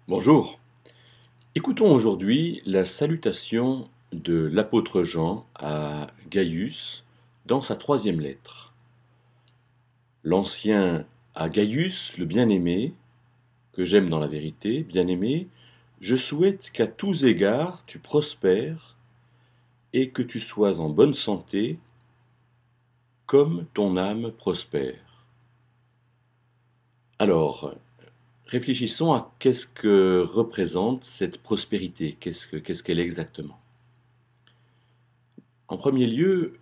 Bonjour. Écoutons aujourd'hui la salutation de l'apôtre Jean à Gaius dans sa troisième lettre. L'ancien à Gaius, le bien-aimé, que j'aime dans la vérité, bien-aimé, je souhaite qu'à tous égards tu prospères et que tu sois en bonne santé comme ton âme prospère. Alors, réfléchissons à qu'est-ce que représente cette prospérité, qu'est-ce qu'elle est exactement. En premier lieu,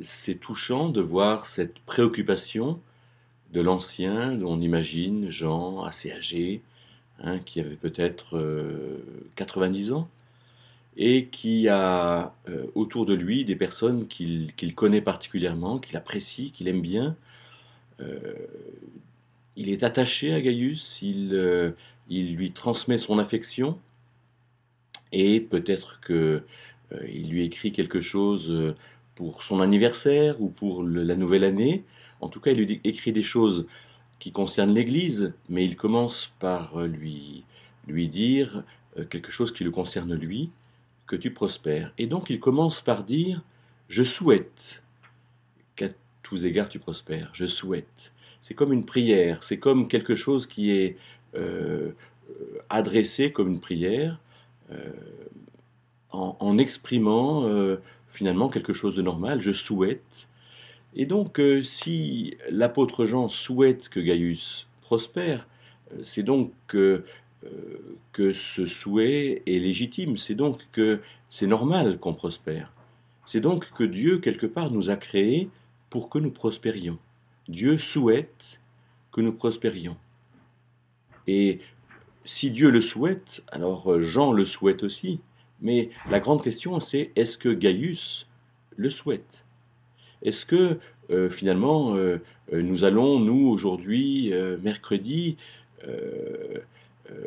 c'est touchant de voir cette préoccupation de l'ancien, on imagine Jean, assez âgé, hein, qui avait peut-être 90 ans, et qui a autour de lui des personnes qu'il connaît particulièrement, qu'il apprécie, qu'il aime bien. Euh, il est attaché à Gaius, il lui transmet son affection, et peut-être que il lui écrit quelque chose pour son anniversaire ou pour la nouvelle année. En tout cas, il lui écrit des choses qui concernent l'Église, mais il commence par lui dire quelque chose qui le concerne lui, que tu prospères. Et donc il commence par dire, je souhaite qu'à tous égards tu prospères, je souhaite. C'est comme une prière, c'est comme quelque chose qui est euh, adressé comme une prière. Euh, en exprimant finalement quelque chose de normal, je souhaite. Et donc, si l'apôtre Jean souhaite que Gaius prospère, c'est donc que ce souhait est légitime, c'est donc que c'est normal qu'on prospère. C'est donc que Dieu, quelque part, nous a créés pour que nous prospérions. Dieu souhaite que nous prospérions. Et si Dieu le souhaite, alors Jean le souhaite aussi. Mais la grande question, c'est est-ce que Gaius le souhaite? Est-ce que finalement nous allons, nous, aujourd'hui, mercredi, euh, euh,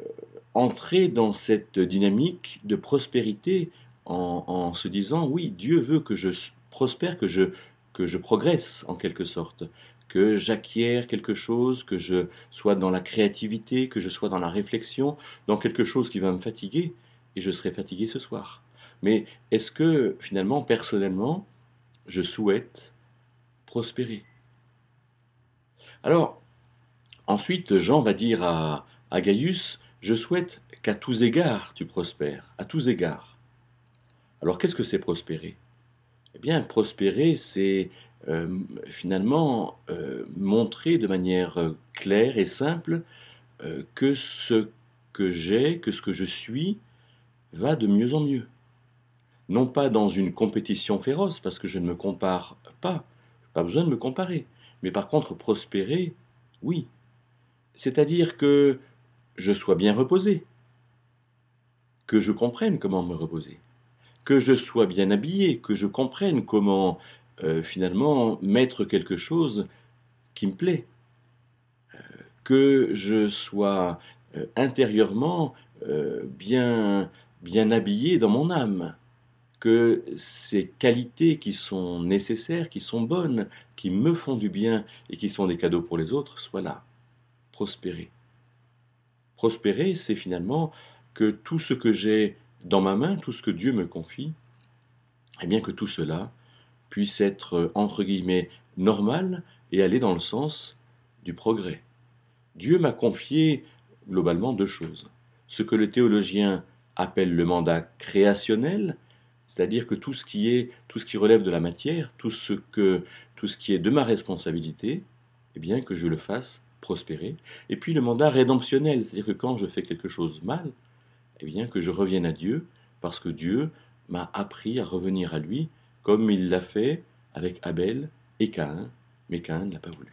entrer dans cette dynamique de prospérité en se disant, oui, Dieu veut que je prospère, que je progresse en quelque sorte, que j'acquière quelque chose, que je sois dans la créativité, que je sois dans la réflexion, dans quelque chose qui va me fatiguer, et je serai fatigué ce soir. Mais est-ce que finalement, personnellement, je souhaite prospérer? Alors, ensuite, Jean va dire à Gaius, je souhaite qu'à tous égards tu prospères, à tous égards. Alors qu'est-ce que c'est prospérer? Eh bien, prospérer, c'est finalement montrer de manière claire et simple que ce que j'ai, que ce que je suis, va de mieux en mieux. Non pas dans une compétition féroce, parce que je ne me compare pas, pas besoin de me comparer, mais par contre prospérer, oui. C'est-à-dire que je sois bien reposé, que je comprenne comment me reposer, que je sois bien habillé, que je comprenne comment finalement mettre quelque chose qui me plaît, que je sois intérieurement bien habillé dans mon âme, que ces qualités qui sont nécessaires, qui sont bonnes, qui me font du bien et qui sont des cadeaux pour les autres soient là. Prospérer. Prospérer, c'est finalement que tout ce que j'ai dans ma main, tout ce que Dieu me confie, eh bien que tout cela puisse être, entre guillemets, normal et aller dans le sens du progrès. Dieu m'a confié globalement deux choses. Ce que le théologien appelle le mandat créationnel, c'est-à-dire que tout ce qui relève de la matière, tout ce qui est de ma responsabilité, eh bien que je le fasse prospérer. Et puis le mandat rédemptionnel, c'est-à-dire que quand je fais quelque chose mal, eh bien que je revienne à Dieu, parce que Dieu m'a appris à revenir à lui, comme il l'a fait avec Abel et Caïn, mais Caïn ne l'a pas voulu.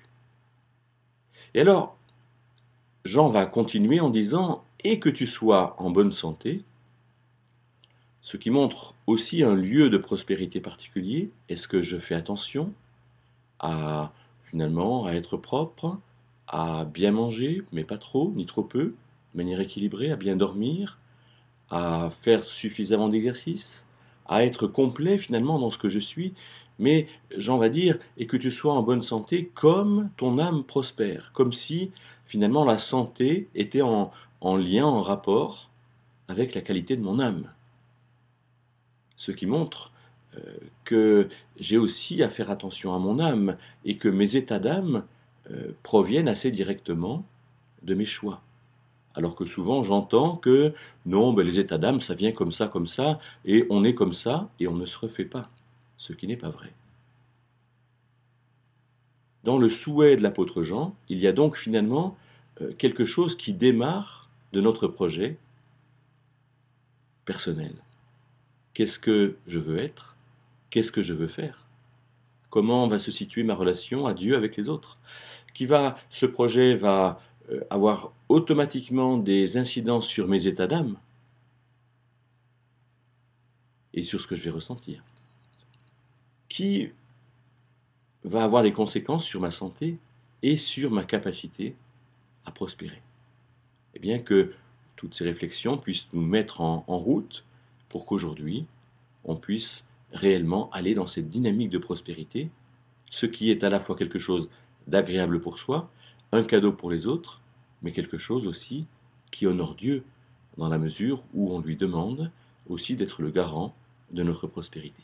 Et alors, Jean va continuer en disant et que tu sois en bonne santé, ce qui montre aussi un lieu de prospérité particulier. Est-ce que je fais attention à finalement à être propre, à bien manger, mais pas trop ni trop peu, de manière équilibrée, à bien dormir, à faire suffisamment d'exercice, à être complet finalement dans ce que je suis, mais Jean va dire, et que tu sois en bonne santé comme ton âme prospère, comme si finalement la santé était en lien, en rapport avec la qualité de mon âme. Ce qui montre que j'ai aussi à faire attention à mon âme et que mes états d'âme proviennent assez directement de mes choix. Alors que souvent j'entends que non, les états d'âme, ça vient comme ça, et on est comme ça, et on ne se refait pas, ce qui n'est pas vrai. Dans le souhait de l'apôtre Jean, il y a donc finalement quelque chose qui démarre de notre projet personnel. Qu'est-ce que je veux être? Qu'est-ce que je veux faire? Comment va se situer ma relation à Dieu avec les autres? Ce projet va avoir automatiquement des incidences sur mes états d'âme et sur ce que je vais ressentir. Qui va avoir des conséquences sur ma santé et sur ma capacité à prospérer. Eh bien que toutes ces réflexions puissent nous mettre en route pour qu'aujourd'hui, on puisse réellement aller dans cette dynamique de prospérité, ce qui est à la fois quelque chose d'agréable pour soi, un cadeau pour les autres, mais quelque chose aussi qui honore Dieu, dans la mesure où on lui demande aussi d'être le garant de notre prospérité.